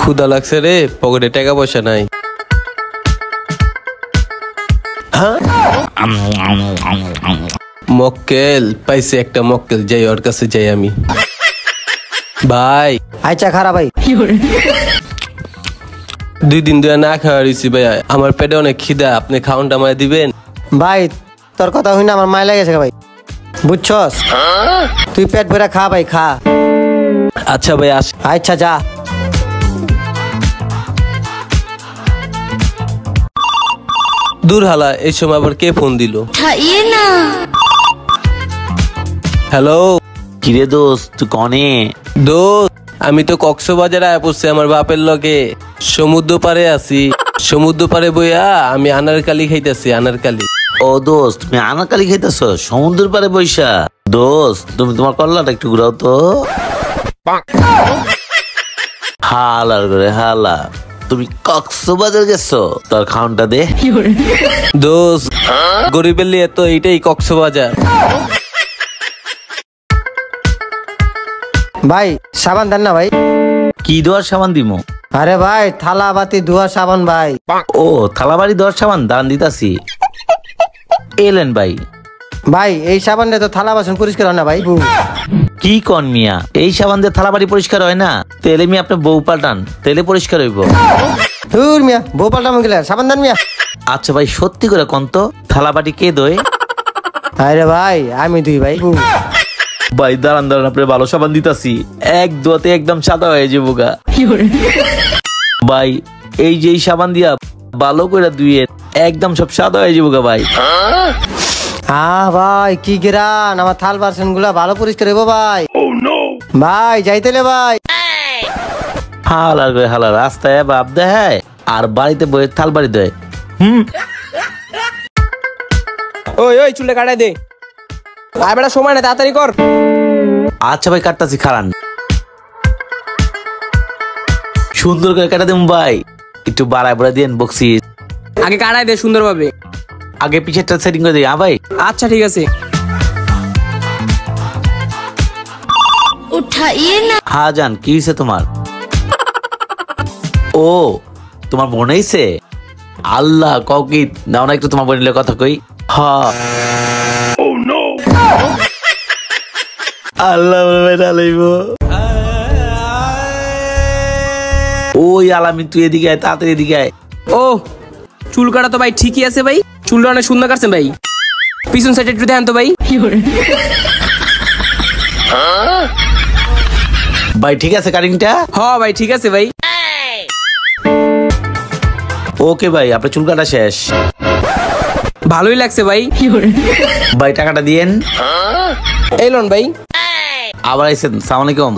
ক্ষুধা লাগছে রে, পকেটে টাকা পয়সা নাই। মক্কেল পাইছে একটা মক্কেল, যাই ওর কাছে যাই আমি। ভাই আচ্ছা খারাপ ভাই, 2 দিন ধরে না খাওয়া রয়েছি ভাই, আমার পেটে অনেক খিদা, আপনি খাওয়ানটা আমায় দিবেন? ভাই তোর কথা হই না আমার মায় লেগেছে ভাই, বুঝছস? তুই পেট ভরে খা ভাই, খা। আচ্ছা ভাই আস। আচ্ছা যা। দূর হালা, এই সময় আবার কে ফোন দিল? হ্যালো কিরে দোস্ত, তুই কনে? দোস্ত আমি তো কক্সবাজারে আয়া পড়ছি আমার বাপের লগে, সমুদ্র পারে আছি। সমুদ্র পারে বইয়া আমি আনারকালি খাইতেছি, আনারকালি। ও দোস্ত, তুমি আনারকালি খাইতেছ সমুদ্রের পারে বৈশা? দোস্ত তুমি তোমার কল্লাটা একটু ঘুরাও তো। হালার করে হালা, তুমি কক্সবাজার গেছো? তোর খাউনটা দে। দোস্ত গরিবের লিয়ে তো এইটাই কক্সবাজার। ভাই সাবান দেন না ভাই। কি দোয়ার সাবান দিমো? আরে ভাই থালা বাতি ধোয়া সাবান ভাই। ও থালাবাড়ি দোয়ার সাবান, দান দিতাছি। এলেন ভাই। ভাই এই সাবান দিয়ে তো থালা বাসন পরিষ্কার হয় না ভাই। কি কন মিয়া, এই সাবান দিয়ে থালাবাড়ি পরিষ্কার হয় না? তেলে মিয়া আপনি বউ পাল্টান, তেলে পরিষ্কার হইব। ধুর মিয়া, বউ পাল্টাম গেলে সাবান দেন মিয়া। আচ্ছা ভাই সত্যি করে কন তো, থালাবাটি কে দোয়? আরে ভাই আমি দুই ভাই। ভাই দাঁড়ান দাঁড়ান, আপনার ভালো সাবান দিতাছি, এক দোয়াতে একদম সাদা হয়ে যাবো গা। ভাই এই যে এই সাবান দিয়া ভালো করে ধুয়ে একদম সব সাদা হয়ে যাবো গা ভাই। ভাই কি গেরান, আমার থাল বাসন গুলা ভালো পরিষ্কার হইব ভাই। ভাই যাইতেলে ভাই। হালার করে হালা, রাস্তায় বাপ দেয় আর বাড়িতে বইয়ে থাল বাড়ি দেয়। ওই ওই চুলে কাটাই দে, আর বেটা সময় না, তাড়াতাড়ি কর। আচ্ছা ভাই কাটতাছি, খারান। সুন্দর করে কাটা দেব ভাই, একটু বাড়ায় বাড়ায় দিন বকছি। আগে কাটাই দে সুন্দর ভাবে, আগে পিছেরটা সেটিং করে দিই। ভাই আচ্ছা ঠিক আছে। হ্যাঁ জান, কি হয়েছে তোমার? ও তোমার বোন হয়েছে? আল্লাহ ককি দাও না একটু, তোমার বোনের কথা কই। হ্যাঁ আল্লাহ ওই আলামিন, তুই এদিকে আয়, তাড়াতাড়ি এদিকে আয়। ও চুল কাটা তো ভাই ঠিকই আছে ভাই, চুলটা অনেক সুন্দর কাটছেন ভাই, পিছন সাইডে একটু দেন তো ভাই। ভাই ঠিক আছে কাটিংটা? হ্যাঁ ভাই ঠিক আছে ভাই। ওকে ভাই, আপনার চুল কাটা শেষ। ভালোই লাগছে ভাই। ভাই টাকাটা দিয়েন। এই লোন ভাই। আবার আইসেন, সালাম আলাইকুম।